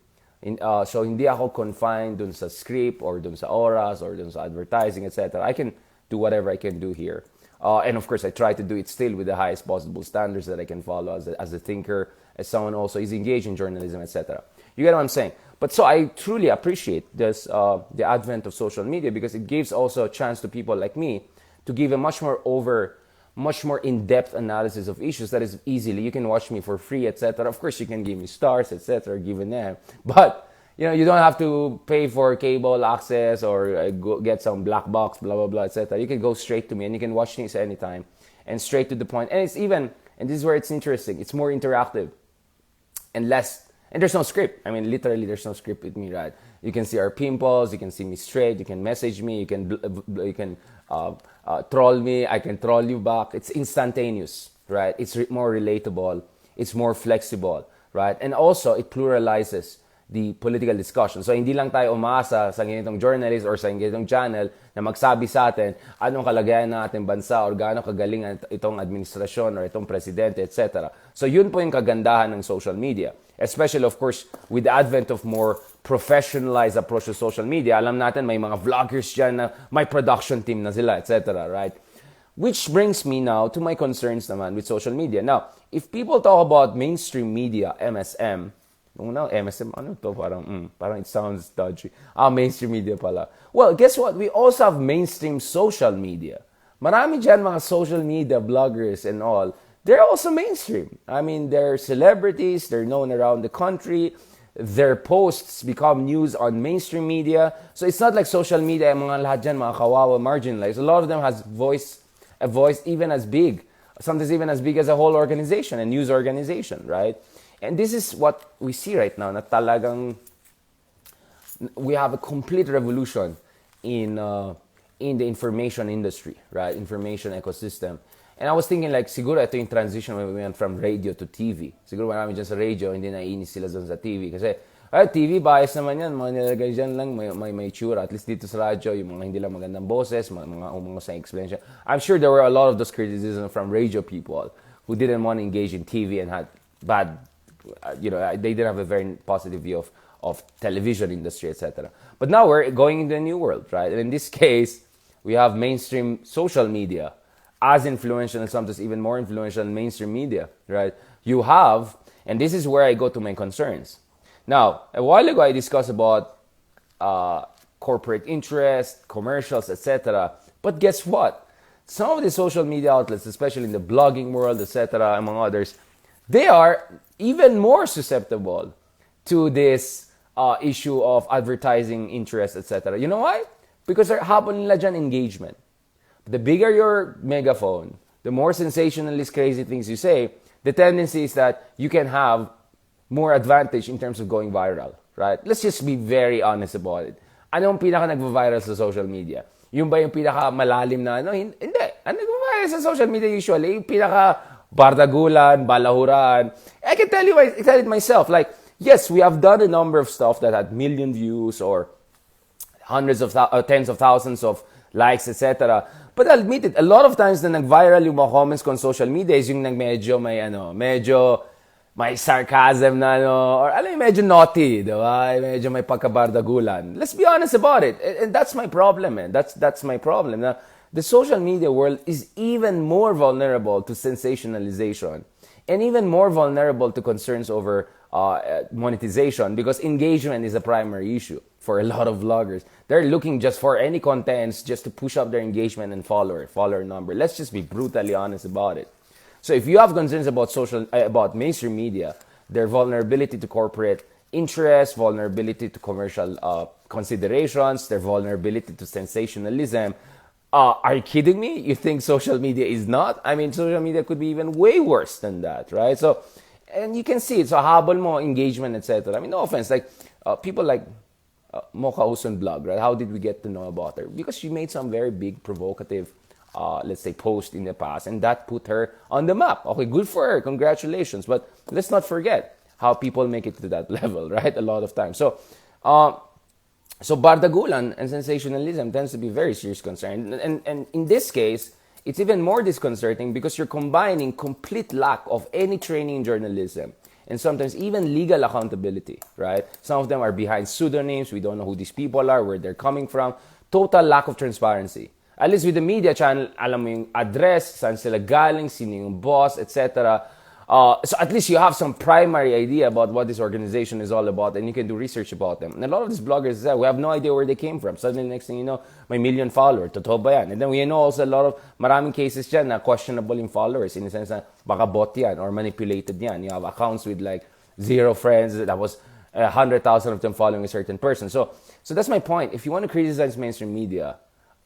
So hindi ako confined dun sa script or dun sa oras or dun sa advertising, etc. I can do whatever I can do here. And of course, I try to do it still with the highest possible standards that I can follow as a thinker, as someone also is engaged in journalism, etc. You get what I'm saying? But so I truly appreciate this, the advent of social media, because it gives also a chance to people like me to give a much more in-depth analysis of issues that is easily. You can watch me for free, etc. Of course, you can give me stars, etc. Given them, but you don't have to pay for cable access or get some black box, blah, blah, blah, etc. You can go straight to me and you can watch things anytime and straight to the point. And it's even, and this is where it's interesting, it's more interactive and there's no script. I mean, literally, there's no script with me, right? You can see our pimples, you can see me straight, you can message me, you can troll me, I can troll you back. It's instantaneous, right? It's more relatable, it's more flexible, right? And also, it pluralizes the political discussion. So, hindi lang tayo umaasa sa ganitong journalist or sa ganitong channel na magsabi sa atin anong kalagayan ng ating bansa or gaano kagaling itong administrasyon or itong presidente, etc. So, yun po yung kagandahan ng social media. Especially, of course, with the advent of more professionalized approach to social media. Alam natin, may mga vloggers dyan na may production team na sila, etc. Right? Which brings me now to my concerns naman with social media. Now, if people talk about mainstream media, MSM, MSM, ano to? Parang it sounds dodgy. Mainstream media pala. Well, guess what? We also have mainstream social media. Marami dyan mga social media bloggers and all. They're also mainstream. I mean, they're celebrities. They're known around the country. Their posts become news on mainstream media. So it's not like social media, mga lahat dyan, mga kawawa, marginalized. A lot of them has a voice even as big, sometimes even as big as a whole organization, a news organization, right? And this is what we see right now, na talagang we have a complete revolution in the information industry, right? Information ecosystem. And I was thinking like, siguro ito yung transition when we went from radio to TV. Siguro marami dyan sa radio, hindi naiinis sila dyan sa TV. Kasi, TV, bias naman yan. Mga nilagay dyan lang, may tsura. At least dito sa radio, yung mga hindi lang magandang boses, mga sa explanation. I'm sure there were a lot of those criticisms from radio people who didn't want to engage in TV and had bad, they didn't have a very positive view of television industry, etc. But now we're going into a new world, right? And in this case, we have mainstream social media as influential and sometimes even more influential than mainstream media, right? You have, and this is where I go to my concerns. Now, a while ago I discussed about corporate interest, commercials, etc. But guess what? Some of the social media outlets, especially in the blogging world, etc., among others, they are even more susceptible to this issue of advertising interest, etc. You know why? Because they're hapon nila dyan engagement. The bigger your megaphone, the more sensationalist crazy things you say, the tendency is that you can have more advantage in terms of going viral, right? Let's just be very honest about it. Anong pinaka nagva-viral sa social media? Yung ba yung pinaka malalim na ano? Hindi. Ano nagva-viral sa social media usually? Yung pinaka bardagulan, balahuran. I can tell it myself. Like, yes, we have done a number of stuff that had million views or tens of thousands of likes, etc. But I'll admit it, a lot of times na nag-viral yung mga comments ko on social media is yung medyo may sarcasm na, no, or alam mo, medyo naughty, di ba? Medyo may pagkabardagulan. Let's be honest about it. And that's my problem, man. That's my problem. Now, the social media world is even more vulnerable to sensationalization and even more vulnerable to concerns over monetization because engagement is a primary issue for a lot of vloggers. They're looking just for any contents just to push up their engagement and follower number. Let's just be brutally honest about it. So if you have concerns about about mainstream media, their vulnerability to corporate interest, vulnerability to commercial considerations, their vulnerability to sensationalism, are you kidding me? You think social media is not? I mean, social media could be even way worse than that, right? So, and you can see it. So, habol mo, engagement, etc. I mean, no offense. Like, people like Mocha Usun blog, right? How did we get to know about her? Because she made some very big, provocative, let's say, post in the past, and that put her on the map. Okay, good for her. Congratulations. But let's not forget how people make it to that level, right? A lot of times. So bardagulan and sensationalism tends to be very serious concern. And in this case, it's even more disconcerting because you're combining complete lack of any training in journalism and sometimes even legal accountability, right? Some of them are behind pseudonyms. We don't know who these people are, where they're coming from. Total lack of transparency. At least with the media channel, alam mo yung address, saan sila galing, sino yung boss, etc. So at least you have some primary idea about what this organization is all about and you can do research about them. And a lot of these bloggers, we have no idea where they came from. Suddenly, next thing you know, may million followers. Totoo ba yan? And then we know also a lot of maraming cases dyan na questionable in followers in the sense na baka bot yan or manipulated yan. You have accounts with like 0 friends that was 100,000 of them following a certain person. So that's my point. If you want to criticize mainstream media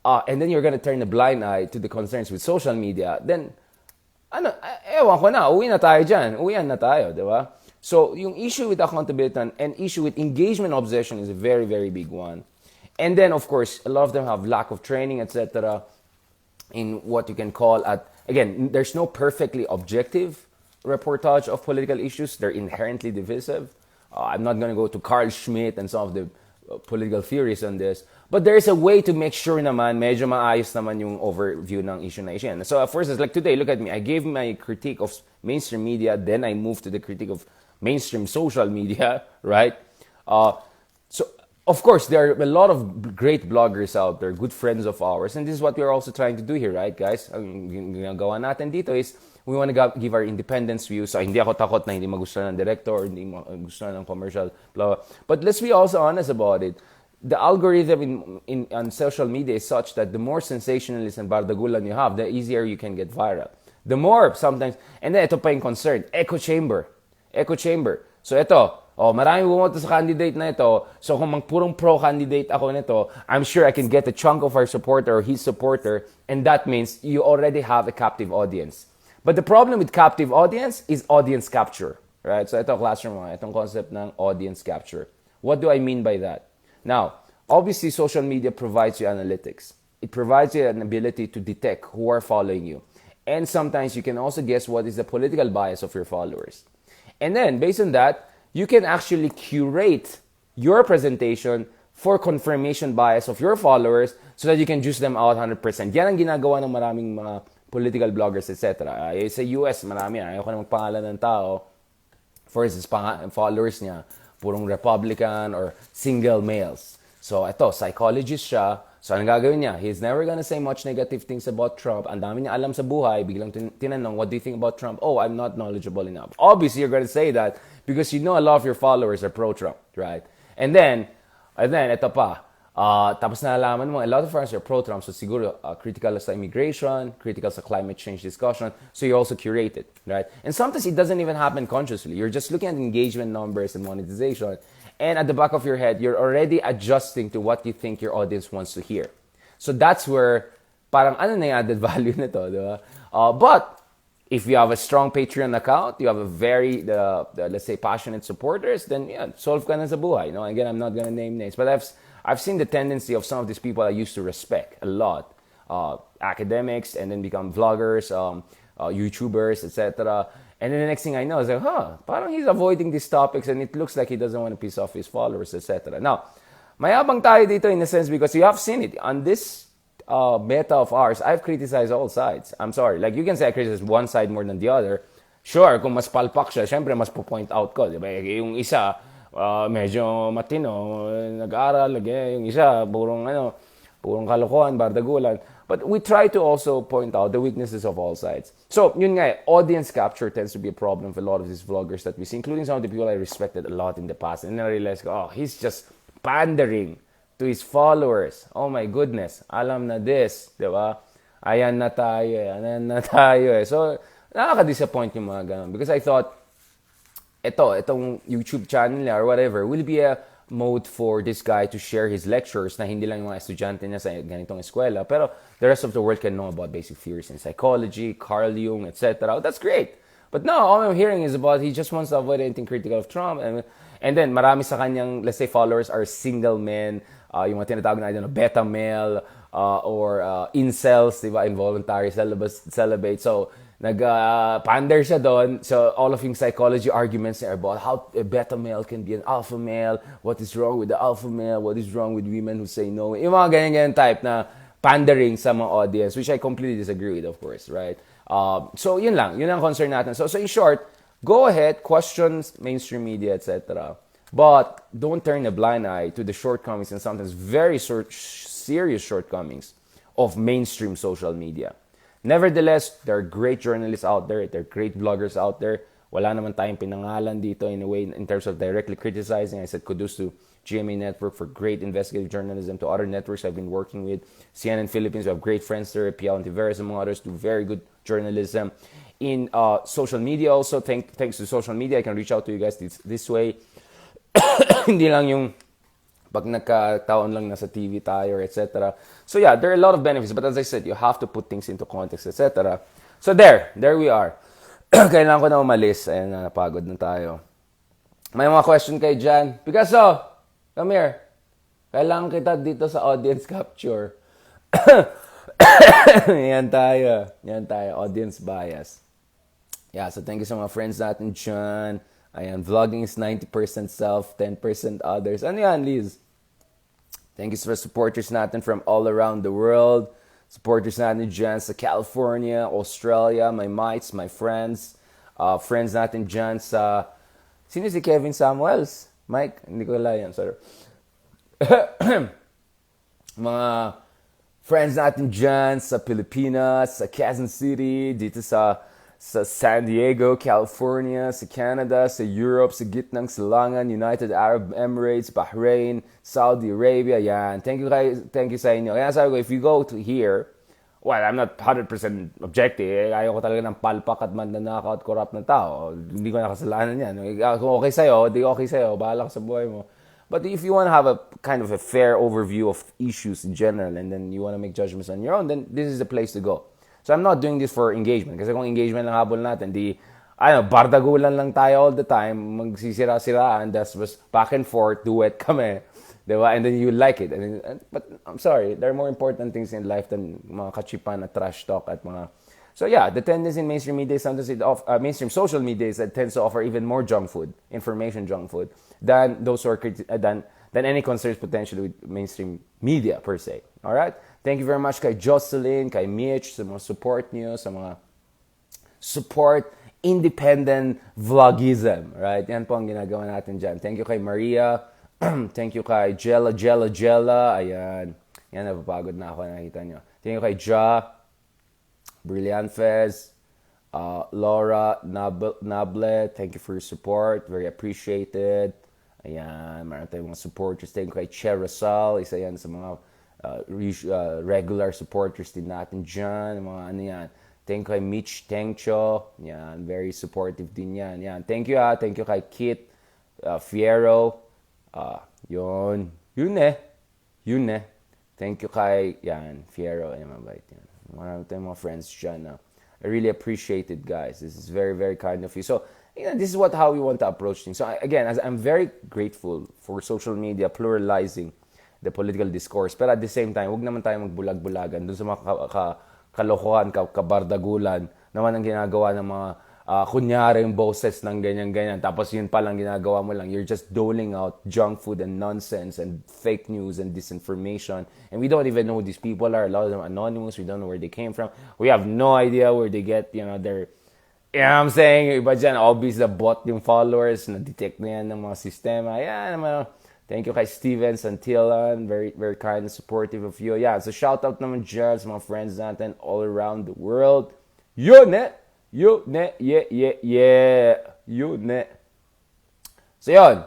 and then you're going to turn a blind eye to the concerns with social media, then ewan ko na, uwi na tayo dyan. Uwian na tayo, di ba? So, yung issue with accountability and issue with engagement obsession is a very, very big one. And then, of course, a lot of them have lack of training, etc. in what you can call again, there's no perfectly objective reportage of political issues. They're inherently divisive. I'm not going to go to Carl Schmitt and some of the political theories on this. But there is a way to make sure naman, medyo maayos naman yung overview ng issue na issue. So for instance, like today, look at me. I gave my critique of mainstream media, then I moved to the critique of mainstream social media, right? So, of course, there are a lot of great bloggers out there, good friends of ours. And this is what we're also trying to do here, right, guys? Ang ginagawa natin dito is we want to give our independence views. So, hindi ako takot na hindi magustuhan ng director, hindi magustuhan ng commercial, blah, blah. But let's be also honest about it. The algorithm on social media is such that the more sensationalist and bardagulan you have, the easier you can get viral. The more sometimes, and then ito pa yung concern, echo chamber. So ito, maraming bumoto sa candidate na ito, so kung purong pro-candidate ako nito, I'm sure I can get a chunk of our supporter or his supporter, and that means you already have a captive audience. But the problem with captive audience is audience capture, right? So ito, classroom mga, itong concept ng audience capture. What do I mean by that? Now, obviously, social media provides you analytics. It provides you an ability to detect who are following you. And sometimes you can also guess what is the political bias of your followers. And then, based on that, you can actually curate your presentation for confirmation bias of your followers so that you can juice them out 100%. Yan ang ginagawa ng maraming mga political bloggers, etc. Sa US, marami. Ayoko na magpangalan ng tao. For instance, followers niya, purong Republican or single males. So, ito, psychologist siya. So, anong gagawin niya? He's never gonna say much negative things about Trump. Ang dami niya alam sa buhay. Biglang tinanong, what do you think about Trump? Oh, I'm not knowledgeable enough. Obviously, you're gonna say that because you know a lot of your followers are pro-Trump, right? And then, ito pa. Tapos nalaman mo, a lot of us are pro-Trump, so siguro critical sa immigration, critical sa climate change discussion, so you also curate it, right? And sometimes it doesn't even happen consciously. You're just looking at engagement numbers and monetization, and at the back of your head, you're already adjusting to what you think your audience wants to hear. So that's where, parang ano na yung added value nito, di ba? But, if you have a strong Patreon account, you have a very, let's say, passionate supporters, then yeah, solve ka na sa buhay. No? Again, I'm not gonna name names, but I've seen the tendency of some of these people I used to respect a lot, academics, and then become vloggers, YouTubers, etc. And then the next thing I know is like, parang he's avoiding these topics and it looks like he doesn't want to piss off his followers, etc. Now, mayabang tayo dito in a sense because you have seen it. On this beta of ours, I've criticized all sides. I'm sorry. Like, you can say I criticize one side more than the other. Sure, kung mas palpak siya, syempre mas po-point out ko, di ba? Yung isa, medyo matino, nag-aaral, yung isa, purong kalokohan, bardagulan. But we try to also point out the weaknesses of all sides. So, yun nga, audience capture tends to be a problem for a lot of these vloggers that we see, including some of the people I respected a lot in the past. And then I realized, oh, he's just pandering to his followers. Oh my goodness, alam na this, di ba? Ayan na tayo eh. So, nakaka-disappoint yung mga ganun. Because I thought, itong YouTube channel niya or whatever will be a mode for this guy to share his lectures na hindi lang yung mga estudyante niya sa ganitong eskwela. Pero the rest of the world can know about basic theories in psychology, Carl Jung, etc. That's great. But no, all I'm hearing is about he just wants to avoid anything critical of Trump. And then marami sa kanyang, let's say, followers are single men, yung mga tinatawag na, I don't know, beta male, or incels, diba, involuntary celibate. So, nag-pander siya doon. So, all of yung psychology arguments are about how a beta male can be an alpha male, what is wrong with the alpha male, what is wrong with women who say no. Yung mga ganyan-ganyan type na pandering sa mga audience, which I completely disagree with, of course, right? So, yun lang. Yun ang concern natin. So, in short, go ahead, question mainstream media, etc. But don't turn a blind eye to the shortcomings and sometimes very serious shortcomings of mainstream social media. Nevertheless, there are great journalists out there. There are great bloggers out there. Wala naman tayong pinangalan dito in a way in terms of directly criticizing. I said kudos to GMA Network for great investigative journalism, to other networks I've been working with. CNN Philippines, we have great friends there. Piao Antiveros, among others, do very good journalism. In social media also, thanks to social media, I can reach out to you guys this way. Hindi lang yung pag nagkataon lang nasa TV tayo, etc. So yeah, there are a lot of benefits. But as I said, you have to put things into context, etc. So there we are. Kailangan ko na umalis. Ayan na, napagod na tayo. May mga question kay Jan. Picasso, come here. Kailangan kita dito sa audience capture. Yan tayo, audience bias. Yeah, so thank you sa mga friends natin dyan. Ayan, vlogging is 90% self, 10% others. Ano yan, Liz? Thank you for supporters natin from all around the world. Supporters natin dyan sa California, Australia, my mates, my friends. Friends natin dyan sa... Sino si Kevin Samuels? Mike? Hindi ko alam yan, sorry. Mga friends natin dyan sa Pilipinas, sa Quezon City, dito sa San Diego, California, sa Canada, sa Europe, sa gitnang silangan, United Arab Emirates, Bahrain, Saudi Arabia, yan. Thank you sa inyo. Kaya sabi ko, if you go to here, well, I'm not 100% objective. Ayaw ko talaga ng palpak at mandanakaw at corrupt na tao. Hindi ko nakasalanan yan. Kung okay sa'yo, di okay sa'yo. Bahala ka sa buhay mo. But if you want to have a kind of a fair overview of issues in general and then you want to make judgments on your own, then this is the place to go. So I'm not doing this for engagement. Kasi kung engagement lang habol natin, bardagulan lang tayo all the time, magsisira-siraan, that's just back and forth, duet kami. Diba? And then you like it. But I'm sorry, there are more important things in life than mga kachipan at trash talk at mga... So yeah, the tendency in mainstream media is sometimes mainstream social media is that tends to offer even more junk food, information junk food, than those who are than any concerns potentially with mainstream media per se. All right? Thank you very much kay Jocelyn, kay Mitch, sa mga support niyo, sa mga support independent vlogism. Right? Yan po ang ginagawa natin dyan. Thank you kay Maria. Thank you kay Jella. Ayan. Yan, napapagod na ako. Nakita nyo. Thank you kay Ja, Brilliant Fez, Laura Nable. Thank you for your support. Very appreciated. Ayan. Meron tayong mga supporters. Thank you kay Che Rasal. Isa yan sa mga regular supporters din natin dyan. Mga ano yan. Thank you kay Mitch Tengcho. Yan. Very supportive din yan. Yan. Thank you Thank you kay Kit Fiero. Yun eh. Thank you kay, Fiero, mabait yan. Marami tayong mga friends dyan na I really appreciate it, guys. This is very, very kind of you. So, this is how we want to approach things. So, again, I'm very grateful for social media pluralizing the political discourse. Pero at the same time, huwag naman tayo magbulag-bulagan dun sa mga kalokohan, kabardagulan, naman ang ginagawa ng mga kunyari yung bosses ng ganyan-ganyan. Tapos yun palang ginagawa mo lang. You're just doling out junk food and nonsense and fake news and disinformation. And we don't even know who these people are. A lot of them anonymous. We don't know where they came from. We have no idea where they get, their Yeah, I'm saying, yung iba dyan, obvious na bot yung followers, na-detect na yan ng mga sistema. Yeah, naman. Thank you kay Steven Santillan. Very, very kind and supportive of you. Yeah, so shout out naman dyan sa mga friends natin all around the world. Yun eh! Yun eh! Yeah, yeah, yeah! Yun eh! So yun.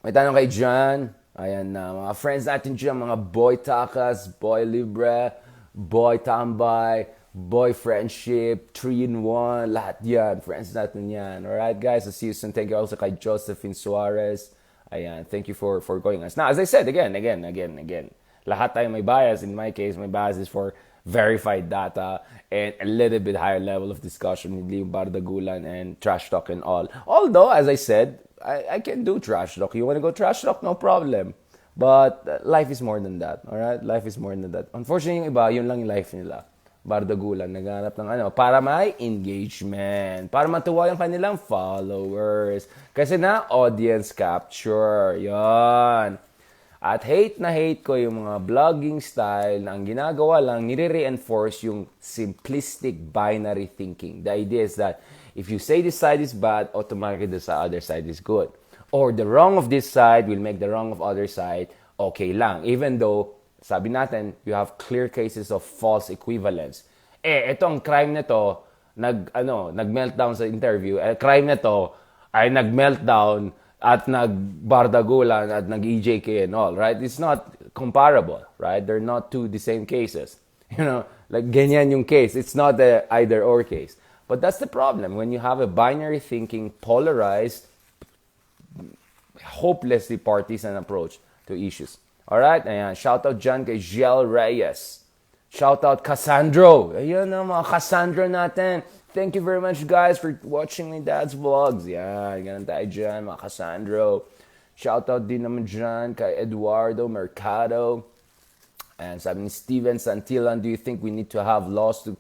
May tanong kay John. Ayan na, mga friends natin dyan, mga boy takas, boy libre, boy tambay, boy friendship, 3-in-1, lahat yan. Friends natin yan. Alright guys, I'll see you soon. Thank you also kay Josephine Suarez. Ayan, thank you for going us. Now, as I said, again. Lahat tayo may bias. In my case, my bias is for verified data and a little bit higher level of discussion, hindi yung bardagulan and trash talk and all. Although, as I said, I can do trash talk. You want to go trash talk? No problem. But life is more than that. Alright? Life is more than that. Unfortunately, yung iba, yun lang yung life nila. Bardagulan, naghanap ng para may engagement, para matuwa yung kanilang followers. Kasi na, audience capture. Yon. At hate na hate ko yung mga vlogging style na ang ginagawa lang, nire-reinforce yung simplistic binary thinking. The idea is that if you say this side is bad, automatically the other side is good. Or the wrong of this side will make the wrong of other side okay lang. Even though, sabi natin, you have clear cases of false equivalence. Itong crime na to, nag-meltdown sa interview. Crime na to ay nag-meltdown at nag-bardagulan at nag-EJK and all, right? It's not comparable, right? They're not two the same cases. Like ganyan yung case. It's not the either-or case. But that's the problem. When you have a binary thinking, polarized, hopelessly partisan approach to issues. Alright? Ayan. Shoutout dyan kay Giel Reyes. Shoutout Cassandro. Ayan na mga Cassandra natin. Thank you very much guys for watching my dad's vlogs. Yan. Ganun tayo dyan mga Cassandro. Shoutout din naman dyan kay Eduardo Mercado. And sabi ni Steven Santillan, do you think we need to have laws to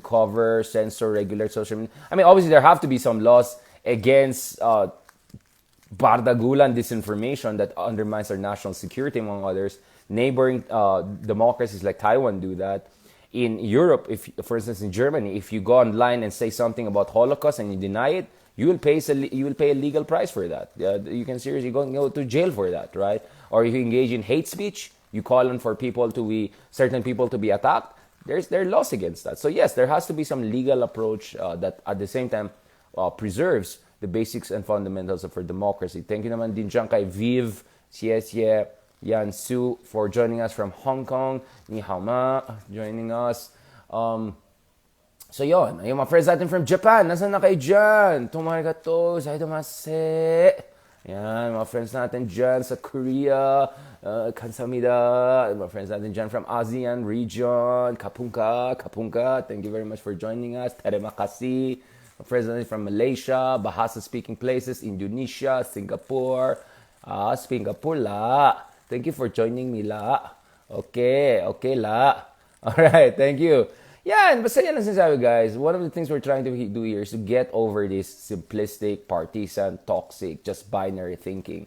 cover, censor, regulate social media? I mean, obviously there have to be some laws against bardagulan disinformation that undermines our national security, among others. Neighboring democracies like Taiwan do that. In Europe, for instance, in Germany, if you go online and say something about Holocaust and you deny it, you will pay a legal price for that. You can seriously go to jail for that, right? Or if you engage in hate speech, you call on for certain people to be attacked. There are laws against that. So yes, there has to be some legal approach that at the same time preserves the basics and fundamentals of our democracy. Thank you naman din dyan kay Viv, Xie, Yan Su for joining us from Hong Kong. Ni Hao Ma joining us. So yon, ayun mga friends natin from Japan. Nasaan na kayo dyan? Tomarigato, saidamase. Yan, mga friends natin dyan sa Korea. Kansamida. Mga friends natin dyan from ASEAN region. Kapunka. Thank you very much for joining us. Terima kasih. President from Malaysia, Bahasa-speaking places, Indonesia, Singapore. Singapore la. Thank you for joining me la. Okay la. Alright, thank you. Yan, basta yan ang sinasabi guys. One of the things we're trying to do here is to get over this simplistic, partisan, toxic, just binary thinking.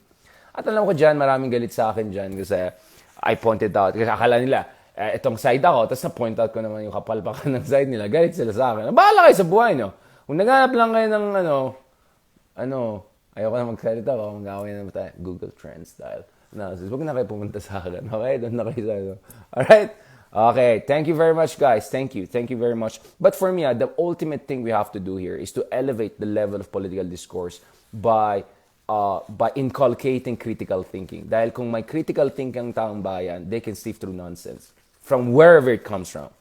At alam ko dyan, maraming galit sa akin dyan kasi I pointed out, kasi akala nila, itong side ako, tapos na-point out ko naman yung kapalpakan ng side nila. Galit sila sa akin. Bahala kayo sa buhay nyo. Kung naghanap lang kayo ng ayoko na magsalita, baka mag-away na tayo. Google Trends style. Huwag na kayo pumunta sa akin. Okay? Doon na kayo sa Alright? Okay. Thank you very much, guys. Thank you very much. But for me, the ultimate thing we have to do here is to elevate the level of political discourse by inculcating critical thinking. Dahil kung may critical thinking ang taong bayan, they can sift through nonsense from wherever it comes from.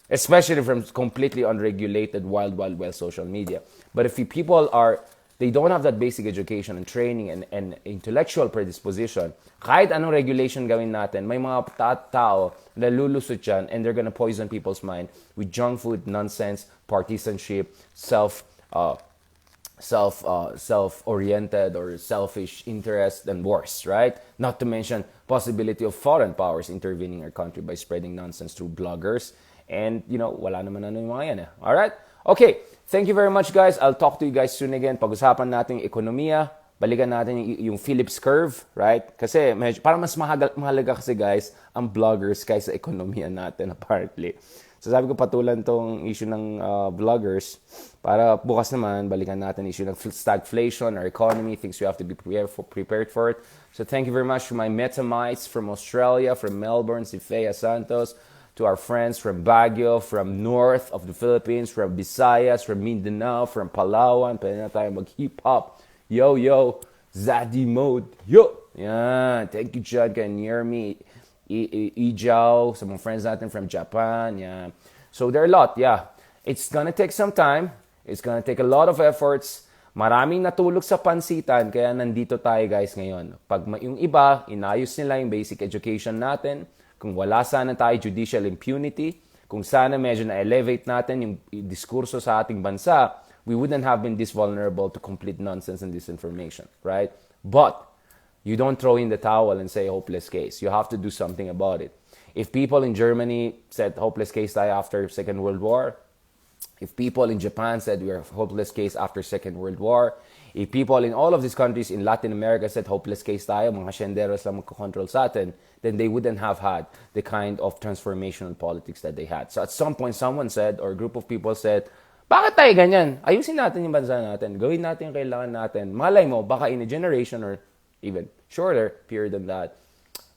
Especially from completely unregulated wild west social media. But if they don't have that basic education and training and intellectual predisposition, kahit anong regulation gawin natin, may mga tao na lulusot dyan and they're gonna poison people's mind with junk food, nonsense, partisanship, self-oriented or selfish interest and worse, right? Not to mention possibility of foreign powers intervening in our country by spreading nonsense through bloggers. And, wala naman yung mga yan. Alright? Okay. Thank you very much, guys. I'll talk to you guys soon again. Pag-usapan natin yung ekonomiya. Balikan natin yung Phillips curve, right? Kasi, parang mas mahalaga kasi, guys, ang bloggers kaysa ekonomiya natin, apparently. So sabi ko patulan tong issue ng vloggers para bukas naman balikan natin issue ng stagflation, our economy, things we have to be prepared for it. So thank you very much to my Metamites from Australia, from Melbourne, si Fea Santos, to our friends from Baguio, from north of the Philippines, from Visayas, from Mindanao, from Palawan. Pwede na tayo mag-hip-hop. Yo, yo, Zaddy mode. Yo! Yan. Thank you, John, kay near me. Ijao, sa mga friends natin from Japan. Yan. So there are a lot, yeah. It's gonna take some time. It's gonna take a lot of efforts. Maraming natulog sa pansitan, kaya nandito tayo guys ngayon. Pag yung iba, inayos nila yung basic education natin. Kung wala sana tayo judicial impunity, kung sana medyo na-elevate natin yung diskurso sa ating bansa, we wouldn't have been this vulnerable to complete nonsense and disinformation, right? But you don't throw in the towel and say hopeless case. You have to do something about it. If people in Germany said hopeless case tayo after Second World War, if people in Japan said we are hopeless case after Second World War, if people in all of these countries in Latin America said hopeless case tayo, mga syenderos lang magkocontrol sa atin, then they wouldn't have had the kind of transformational politics that they had. So at some point, someone said, or a group of people said, bakit tayo ganyan? Ayusin natin yung bansa natin. Gawin natin yung kailangan natin. Malay mo, baka in a generation or even shorter period than that,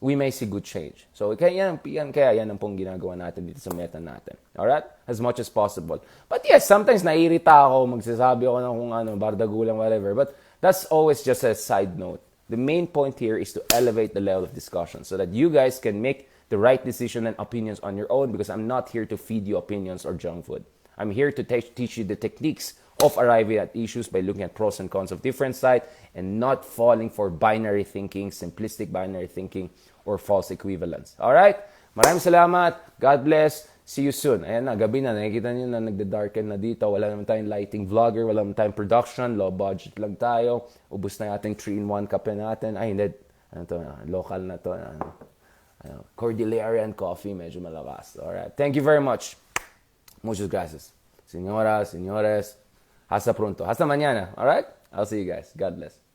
we may see good change. So kaya yan ang pong ginagawa natin dito sa meta natin. Alright? As much as possible. But yes, sometimes naiirita ako, magsasabi ako ng kung ano, bardagulang, whatever. But that's always just a side note. The main point here is to elevate the level of discussion so that you guys can make the right decision and opinions on your own, because I'm not here to feed you opinions or junk food. I'm here to teach you the techniques of arriving at issues by looking at pros and cons of different sides and not falling for binary thinking, simplistic binary thinking, or false equivalence. Alright? Maraming salamat. God bless. See you soon. Ayan na, gabi na. Nakikita nyo na nagda-darken na dito. Wala naman tayong lighting vlogger. Wala naman tayong production. Low budget lang tayo. Ubus na ating 3-in-1 kape natin. Ay, hindi. Ano to? Local na to. Cordilleran coffee. Medyo malakas. Alright. Thank you very much. Muchas gracias. Señoras, señores. Hasta pronto. Hasta mañana. Alright? I'll see you guys. God bless.